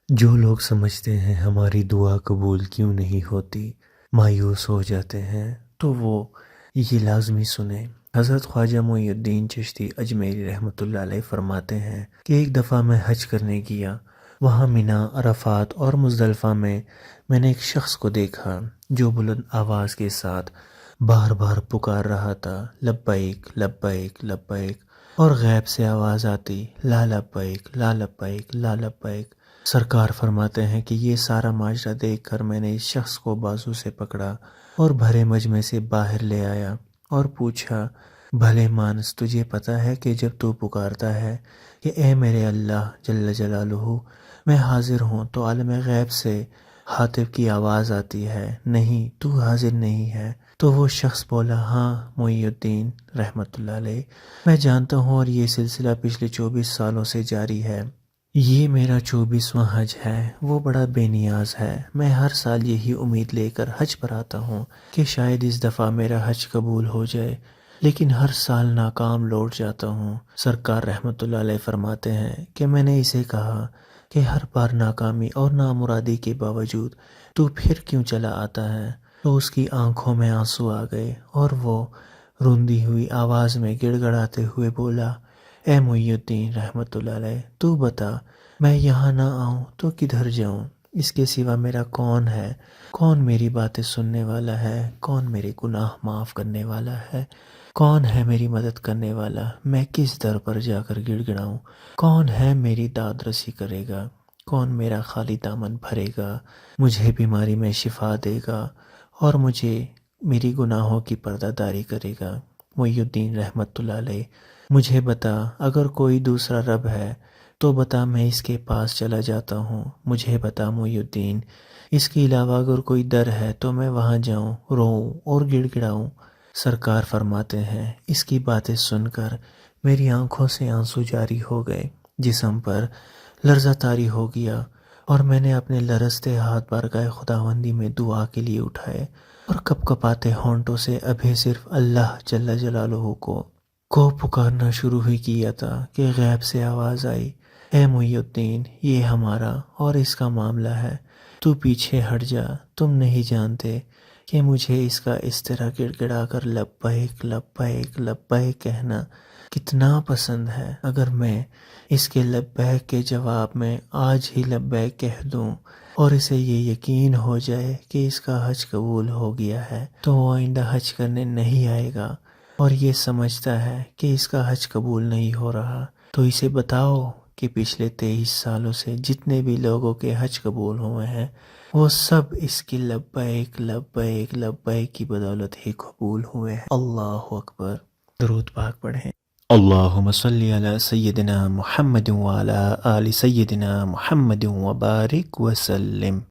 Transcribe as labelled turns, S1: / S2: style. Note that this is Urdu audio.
S1: جو لوگ سمجھتے ہیں ہماری دعا قبول کیوں نہیں ہوتی، مایوس ہو جاتے ہیں، تو وہ یہ لازمی سنیں۔ حضرت خواجہ معین الدین چشتی اجمیری رحمۃ اللہ علیہ فرماتے ہیں کہ ایک دفعہ میں حج کرنے گیا۔ وہاں مینا، عرفات اور مزدلفہ میں نے ایک شخص کو دیکھا جو بلند آواز کے ساتھ بار بار پکار رہا تھا، لبیک لبیک لبیک، اور غیب سے آواز آتی، لا لبیک لا لبیک لا لبیک۔ سرکار فرماتے ہیں کہ یہ سارا ماجرا دیکھ کر میں نے اس شخص کو بازو سے پکڑا اور بھرے مجمع سے باہر لے آیا اور پوچھا، بھلے مانس، تجھے پتہ ہے کہ جب تو پکارتا ہے کہ اے میرے اللہ جل جلالہ میں حاضر ہوں، تو عالم غیب سے ہاتف کی آواز آتی ہے، نہیں تو حاضر نہیں ہے؟ تو وہ شخص بولا، ہاں معین الدین رحمۃ اللہ علیہ، میں جانتا ہوں، اور یہ سلسلہ پچھلے 24 سالوں سے جاری ہے۔ یہ میرا 24واں حج ہے۔ وہ بڑا بے نیاز ہے۔ میں ہر سال یہی امید لے کر حج پر آتا ہوں کہ شاید اس دفعہ میرا حج قبول ہو جائے، لیکن ہر سال ناکام لوٹ جاتا ہوں۔ سرکار رحمۃ اللہ علیہ فرماتے ہیں کہ میں نے اسے کہا کہ ہر بار ناکامی اور نامرادی کے باوجود تو پھر کیوں چلا آتا ہے؟ تو اس کی آنکھوں میں آنسو آ گئے اور وہ روندی ہوئی آواز میں گڑ گڑاتے ہوئے بولا، اے معین الدین رحمۃ اللہ علیہ، تو بتا، میں یہاں نہ آؤں تو کدھر جاؤں؟ اس کے سوا میرا کون ہے؟ کون میری باتیں سننے والا ہے؟ کون میرے گناہ معاف کرنے والا ہے؟ کون ہے میری مدد کرنے والا؟ میں کس در پر جا کر گڑ گڑاؤں؟ کون ہے میری داد رسی کرے گا؟ کون میرا خالی دامن بھرے گا، مجھے بیماری میں شفا دے گا اور مجھے میری گناہوں کی پردہ داری کرے گا؟ معین الدین رحمۃ اللہ علیہ، مجھے بتا، اگر کوئی دوسرا رب ہے تو بتا، میں اس کے پاس چلا جاتا ہوں۔ مجھے بتا معین الدین، اس کے علاوہ اگر کوئی در ہے تو میں وہاں جاؤں، روؤں اور گڑ گڑاؤں۔ سرکار فرماتے ہیں، اس کی باتیں سن کر میری آنکھوں سے آنسو جاری ہو گئے، جسم پر لرزہ طاری ہو گیا، اور میں نے اپنے لرزتے ہاتھ بارگاہ خداوندی میں دعا کے لیے اٹھائے اور کپ کپاتے ہونٹوں سے ابھی صرف اللہ جل جلالہ کو پکارنا شروع ہی کیا تھا کہ غیب سے آواز آئی، اے معین الدین، یہ ہمارا اور اس کا معاملہ ہے، تو پیچھے ہٹ جا۔ تم نہیں جانتے کہ مجھے اس کا اس طرح گڑ گڑا کر لبیک لبیک لبیک کہنا کتنا پسند ہے۔ اگر میں اس کے لبیک کے جواب میں آج ہی لبیک کہہ دوں اور اسے یہ یقین ہو جائے کہ اس کا حج قبول ہو گیا ہے، تو وہ آئندہ حج کرنے نہیں آئے گا، اور یہ سمجھتا ہے کہ اس کا حج قبول نہیں ہو رہا، تو اسے بتاؤ کہ پچھلے 23 سالوں سے جتنے بھی لوگوں کے حج قبول ہوئے ہیں، وہ سب اس کی لبیک لبیک لبیک کی بدولت ہی قبول ہوئے ہیں۔ اللہ اکبر۔ درود پاک پڑھیں۔ اللہم صلی علی سیدنا محمد وعلی آل سیدنا محمد وبارک وسلم۔